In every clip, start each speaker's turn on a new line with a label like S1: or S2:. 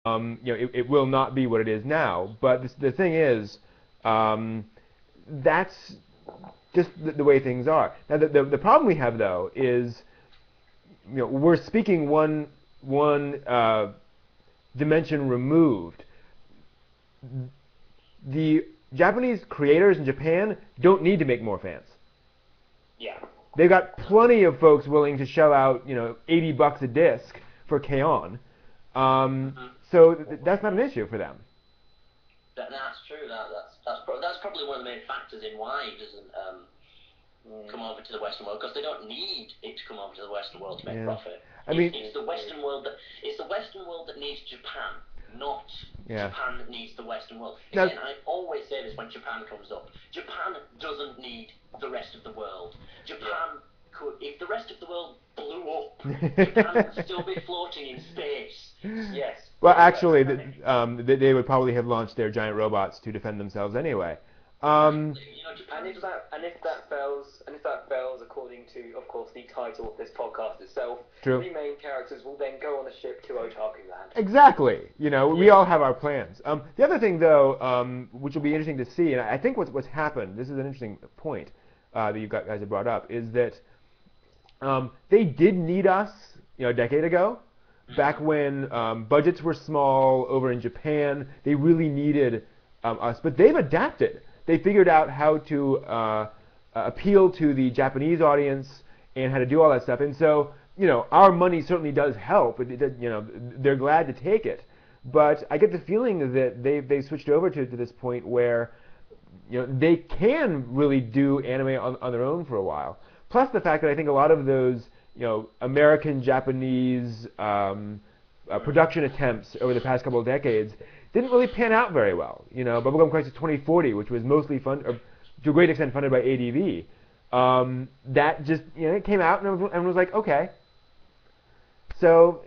S1: It will not be what it is now. But the thing is, that's just the way things are. Now, the problem we have though is, we're speaking one dimension removed. The Japanese creators in Japan don't need to make more fans.
S2: Yeah.
S1: They've got plenty of folks willing to shell out, $80 a disc for K-On! So that's not an issue for them.
S3: That's true. That's probably one of the main factors in why it doesn't come over to the Western world, because they don't need it to come over to the Western world to make profit. It's the Western world that needs Japan, not Japan that needs the Western world. Again, I always say this when Japan comes up. Japan doesn't need the rest of the world. Japan could, if the rest of the world blew up, Japan would still be floating in space. Yes.
S1: Well, actually, they would probably have launched their giant robots to defend themselves anyway.
S2: And if that fails, according to, of course, the title of this podcast itself,
S1: True.
S2: The main characters will then go on a ship to Otaku Land.
S1: Exactly. We all have our plans. The other thing, though, which will be interesting to see, and I think what's happened, this is an interesting point that you guys have brought up, is that they did need us, a decade ago. Back when budgets were small over in Japan, they really needed us, but they've adapted. They figured out how to appeal to the Japanese audience and how to do all that stuff. And so, our money certainly does help. They're glad to take it. But I get the feeling that they've switched over to this point where, they can really do anime on their own for a while. Plus the fact that I think a lot of those, American, Japanese production attempts over the past couple of decades didn't really pan out very well. Bubblegum Crisis 2040, which was mostly funded, to a great extent funded by ADV, that just, it came out and everyone was like, okay. So,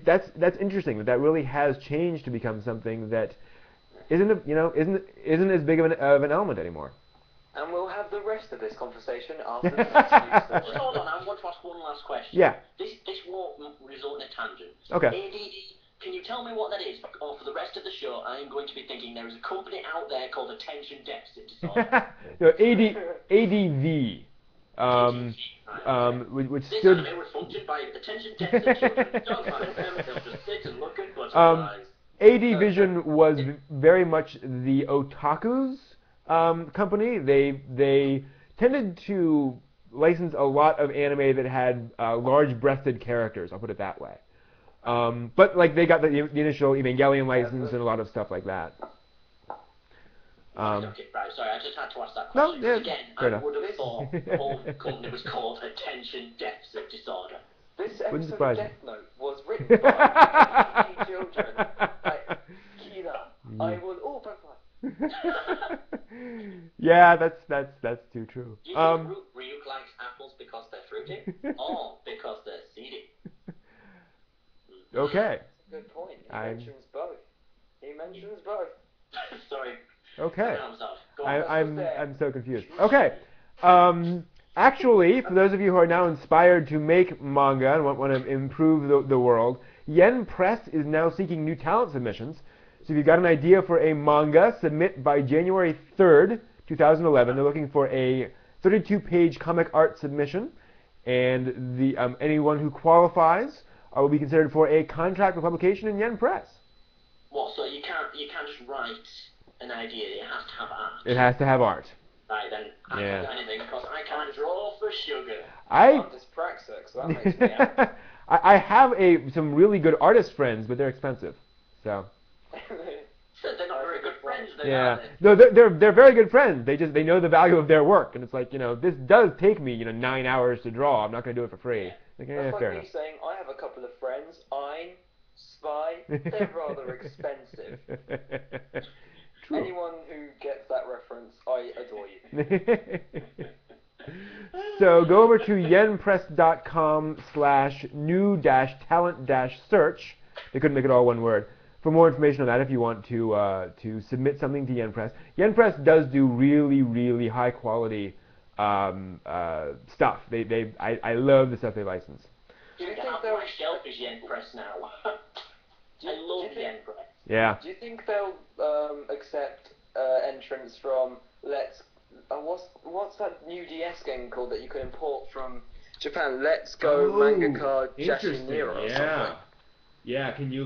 S1: that's interesting that really has changed to become something that isn't as big of an element anymore.
S2: And we'll have the rest of this conversation after the next news story.
S3: Hold on, I want to ask one last question.
S1: Yeah.
S3: This won't result in a tangent.
S1: Okay.
S3: ADD, can you tell me what that is? Or for the rest of the show, I am going to be thinking there is a company out there called Attention Deficit Disorder.
S1: ADV. Which
S3: this
S1: stood...
S3: anime was functioned by Attention Deficit children. Don't mind them, they'll just sit and look at butterflies.
S1: AD Vision was very much the otaku's company. They tended to license a lot of anime that had large-breasted characters. I'll put it that way. But they got the initial Evangelion license and a lot of stuff like that.
S3: Okay, right, sorry, I just had to ask that question.
S1: No, yeah,
S3: again, I would have thought the whole company was called Attention Deficit Disorder.
S2: This episode of
S1: surprise me.
S2: Death Note was written by children. Kira, I will butterfly.
S1: Yeah, that's too true.
S3: Do you think Ryuk likes apples because they're fruity, or because they're seedy?
S1: Okay.
S2: Good point. He mentions both.
S3: Sorry.
S1: Okay.
S3: Go on.
S1: I'm so confused. Okay. Actually, for those of you who are now inspired to make manga and want to improve the world, Yen Press is now seeking new talent submissions. So if you've got an idea for a manga, submit by January 3rd, 2011. They're looking for a 32-page comic art submission, and anyone who qualifies will be considered for a contract with publication in Yen Press.
S3: What? So you can't just write an idea. It has to have art.
S1: It has to have art.
S3: Right, then I can't do anything because I can't draw for sugar.
S2: I'm dyspraxic, so that makes me happy.
S1: I have some really good artist friends, but they're expensive. So.
S3: They're not very good friends, then,
S1: yeah.
S3: are they?
S1: No, they're very good friends. They know the value of their work, and it's like, this does take me 9 hours to draw. I'm not going to do it for free.
S2: Yeah.
S1: Like,
S2: That's
S1: fair
S2: like
S1: enough.
S2: me saying I have a couple of friends. Spy. They're rather expensive.
S1: True.
S2: Anyone who gets that reference, I adore you.
S1: So go over to yenpress.com/new-talent-search. They couldn't make it all one word. For more information on that, if you want to submit something to Yen Press. Yen Press does do really, really high quality stuff. I love the stuff they license.
S3: Do you think my shelf is Yen Press now? I yen price.
S1: Yeah.
S2: Do you think they'll accept entrants from what's that new DS game called that you can import from Japan? Let's Go Manga Card
S1: Interesting.
S2: Jashinira or
S1: Yeah.
S2: something.
S1: Yeah. Can you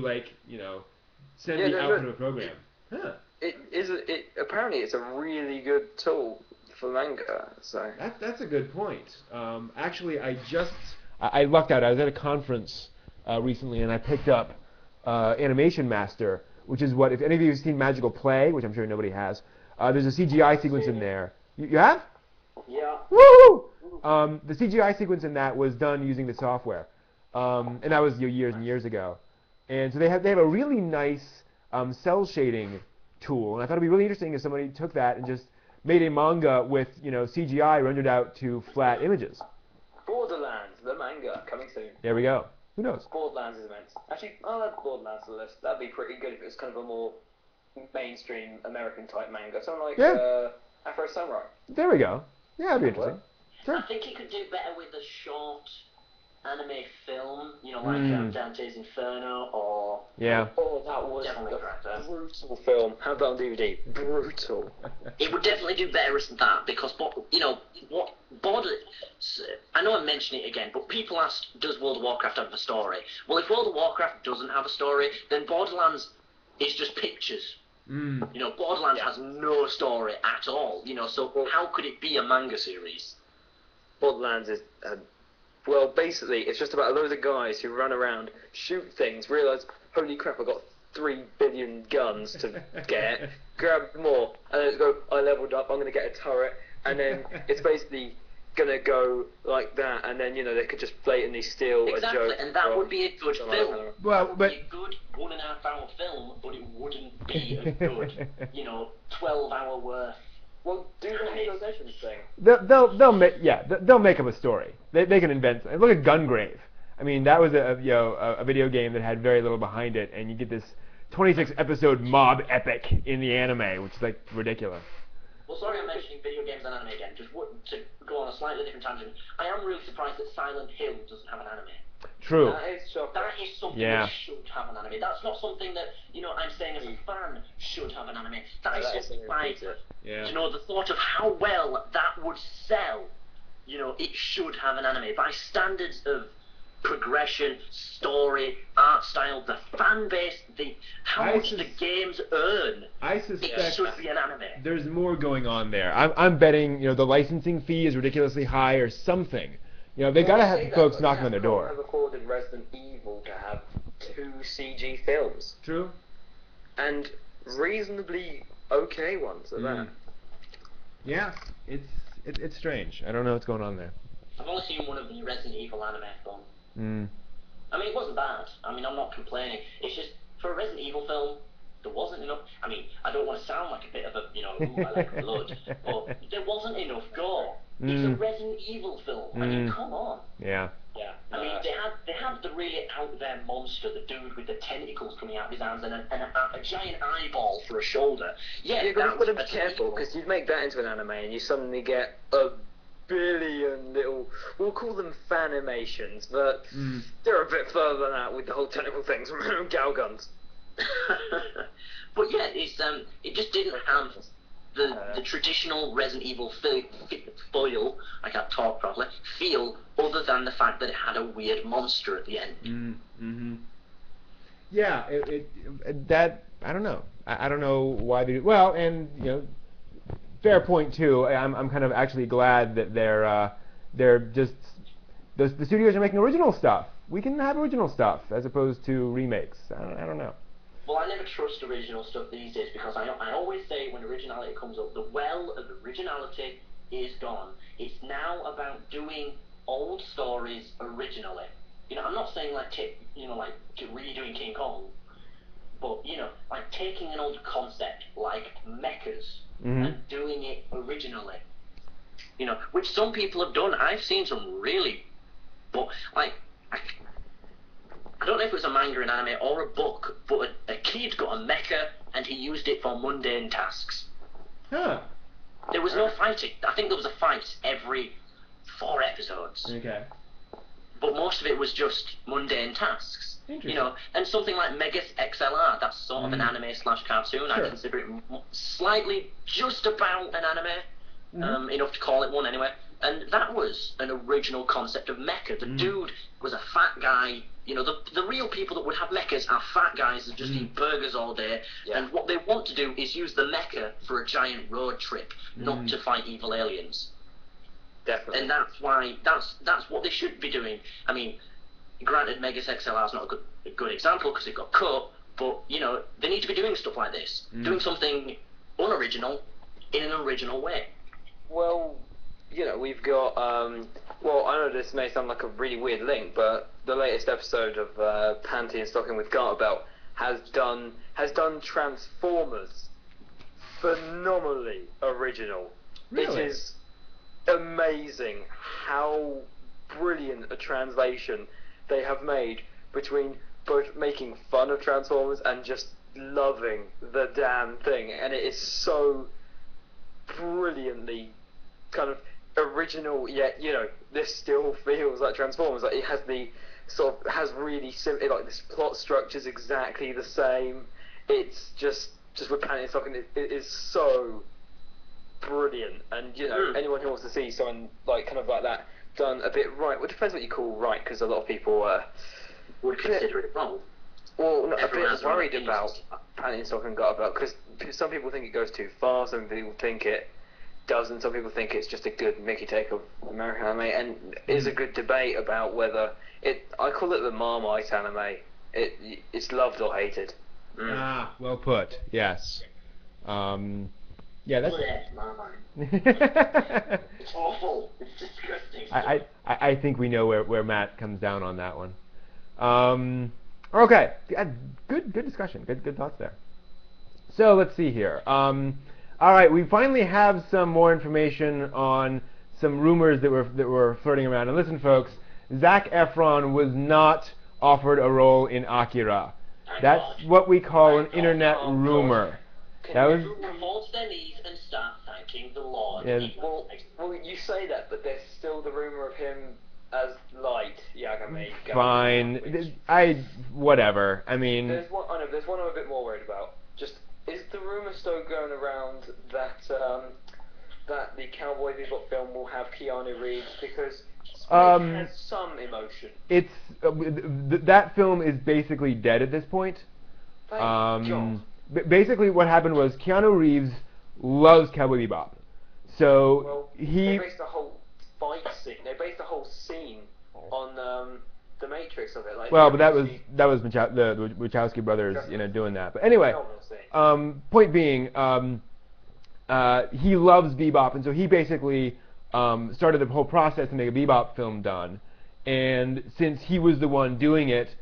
S1: send the output of a program? Huh.
S2: Apparently it's a really good tool for manga. So
S1: That's a good point. Actually, I lucked out. I was at a conference recently, and I picked up Animation Master, which is what, if any of you have seen Magical Play, which I'm sure nobody has, there's a CGI sequence in there. You have?
S2: yeah.
S1: Woo! The CGI sequence in that was done using the software, and that was years and years ago. And so they have a really nice cell shading tool, and I thought it'd be really interesting if somebody took that and just made a manga with CGI rendered out to flat images.
S2: Borderlands, the manga, coming soon.
S1: There we go. Who knows?
S2: Borderlands is immense. Actually, I'll add Borderlands to the list. That'd be pretty good if it was kind of a more mainstream American type manga. Something like Afro Samurai.
S1: There we go. Yeah, that'd be interesting. Sure.
S3: I think he could do better with a short anime film, like Dante's Inferno or...
S1: Yeah.
S2: Oh, that was a brutal film. How about on DVD? Brutal.
S3: It would definitely do better than that because, I know I'm mentioning it again, but people asked, does World of Warcraft have a story? Well, if World of Warcraft doesn't have a story, then Borderlands is just pictures. Borderlands has no story at all, so how could it be a manga series?
S2: Borderlands is... basically, it's just about a load of guys who run around, shoot things, realise, holy crap, I've got 3 billion guns to get, grab more, and then go, I leveled up, I'm going to get a turret, and then it's basically going to go like that, and then, they could just blatantly steal a joke.
S3: Exactly, and that would be a good film.
S1: Well, but...
S3: It would be a good 1.5-hour film, but it wouldn't be a good, 12-hour worth.
S2: Well, do the legalization thing.
S1: They'll make up a story. They can invent. Look at Gungrave. I mean, that was a video game that had very little behind it, and you get this 26-episode mob epic in the anime, which is like ridiculous.
S3: Well, sorry I'm mentioning video games and anime again. Just to go on a slightly different tangent, I am really surprised that Silent Hill doesn't have an anime.
S1: True.
S2: That is shocking.
S3: That is something that should have an anime. That's not something that, I'm saying as a fan should have an anime. That is something like, the thought of how well that would sell, it should have an anime. By standards of progression, story, art style, the fan base, how much the games earn,
S1: I suspect
S3: it should be an anime.
S1: There's more going on there. I'm betting, the licensing fee is ridiculously high or something. They gotta have folks knocking on their door.
S2: Have recorded Resident Evil to have 2 CG films.
S1: True.
S2: And reasonably okay ones at that.
S1: Yeah, it's strange. I don't know what's going on there.
S3: I've only seen one of the Resident Evil anime films. I mean, it wasn't bad. I mean, I'm not complaining. It's just, for a Resident Evil film, there wasn't enough. I mean, I don't want to sound like a bit of a, ooh, I like blood, but there wasn't enough gore. It's a Resident Evil film. I mean, come on.
S1: Yeah.
S2: Yeah.
S3: I mean, they had the really out there monster, the dude with the tentacles coming out of his hands and a giant eyeball for a shoulder. Yeah,
S2: you've got to be careful because you'd make that into an anime and you suddenly get a billion little, we'll call them fanimations, but they're a bit further than that with the whole tentacle things from Gal Guns.
S3: But yeah, it just didn't have the traditional Resident Evil foil, I can't talk properly, feel, other than the fact that it had a weird monster at the end.
S1: Yeah, that, I don't know. I don't know why they do. Well, and, fair point too. I'm kind of actually glad that they're just, the studios are making original stuff. We can have original stuff as opposed to remakes. I don't know.
S3: Well, I never trust original stuff these days because I always say when originality comes up, the well of originality is gone. It's now about doing old stories originally. I'm not saying like redoing King Kong, but like taking an old concept like mechas and doing it originally. Which some people have done. I've seen some really, but like. I don't know if it was a manga, an anime, or a book, but a kid got a mecha and he used it for mundane tasks.
S1: Huh.
S3: There was no fighting. I think there was a fight every 4 episodes.
S1: Okay.
S3: But most of it was just mundane tasks. You know, and something like Megas XLR, that's sort of an anime slash cartoon.
S1: Sure.
S3: I consider it slightly just about an anime, enough to call it one anyway. And that was an original concept of mecha. The dude was a fat guy. You know, the real people that would have mechas are fat guys that just eat burgers all day. Yeah. And what they want to do is use the mecha for a giant road trip, not to fight evil aliens.
S2: Definitely.
S3: And that's why that's what they should be doing. I mean, granted, Megas XLR is not a good example because it got cut, but you know they need to be doing stuff like this, doing something unoriginal in an original way.
S2: Well, you know, we've got. Well, I know this may sound like a really weird link, but the latest episode of Panty and Stocking with Garter Belt has done Transformers phenomenally original.
S1: Really?
S2: It is amazing how brilliant a translation they have made between both making fun of Transformers and just loving the damn thing, and it is so brilliantly kind of original, yet you know this still feels like Transformers. Like it has the sort of has really simple, like this plot structure's exactly the same. It's just with Panty and Stocking, it is so brilliant, and you know anyone who wants to see someone like kind of like that done a bit right. Well, it depends what you call right, because a lot of people
S3: would consider it wrong.
S2: Well, a bit worried about Panty and Stocking and Garter Belt, because some people think it goes too far, some people think it doesn't, some people think it's just a good Mickey take of American anime, and there's a good debate about whether I call it the Marmite anime. It's loved or hated.
S1: Ah, well put. Yes. Yeah, that's.
S3: It's awful. It's disgusting.
S1: I think we know where Matt comes down on that one. Okay, good discussion. Good thoughts there. So let's see here. All right, we finally have some more information on some rumors that were floating around. And listen, folks, Zac Efron was not offered a role in Akira. That's what we call an internet rumor. That was.
S3: Fall to their knees and start thanking the Lord.
S1: Yeah.
S2: Well, you say that, but there's still the rumor of him as Light Yagami.
S1: Fine. Whatever. I mean.
S2: There's one I'm a bit more worried about. Just is the rumor still going around that that the Cowboy Bebop film will have Keanu Reeves, because it has some emotion.
S1: It's that film is basically dead at this point.
S2: Thank God.
S1: Basically, what happened was Keanu Reeves loves Cowboy Bebop, so
S2: they based the whole fight scene. They based the whole scene on the Matrix of it. Like,
S1: well, but that was the Wachowski brothers, you know, doing that. But anyway, point being, he loves Bebop, and so he basically started the whole process to make a Bebop film done. And since he was the one doing it,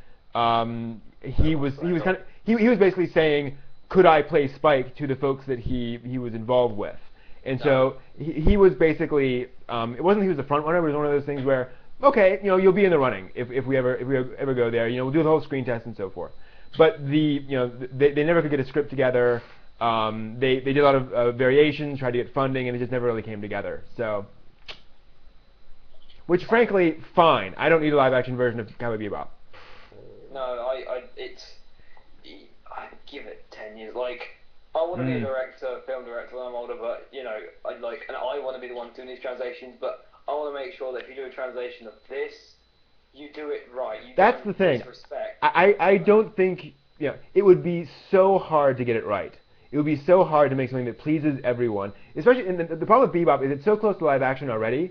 S1: he was basically saying, could I play Spike to the folks that he was involved with? And so he was basically, it wasn't he was the front runner, but it was one of those things where, okay, you know, you'll be in the running if we ever go there. You know, we'll do the whole screen test and so forth. But they never could get a script together. They did a lot of variations, tried to get funding, and it just never really came together. So, which frankly, fine. I don't need a live action version of Cowboy Bebop.
S2: No, I give it 10 years. Like, I want to be a director, film director when I'm older, but you know, and I want to be the one doing these translations, but I want to make sure that if you do a translation of this, you do it right.
S1: That's the thing.
S2: Disrespect.
S1: I don't think, you know, it would be so hard to get it right. It would be so hard to make something that pleases everyone. Especially, and the problem with Bebop is it's so close to live action already.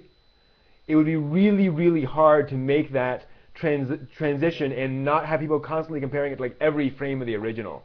S1: It would be really, really hard to make that transition and not have people constantly comparing it to like every frame of the original.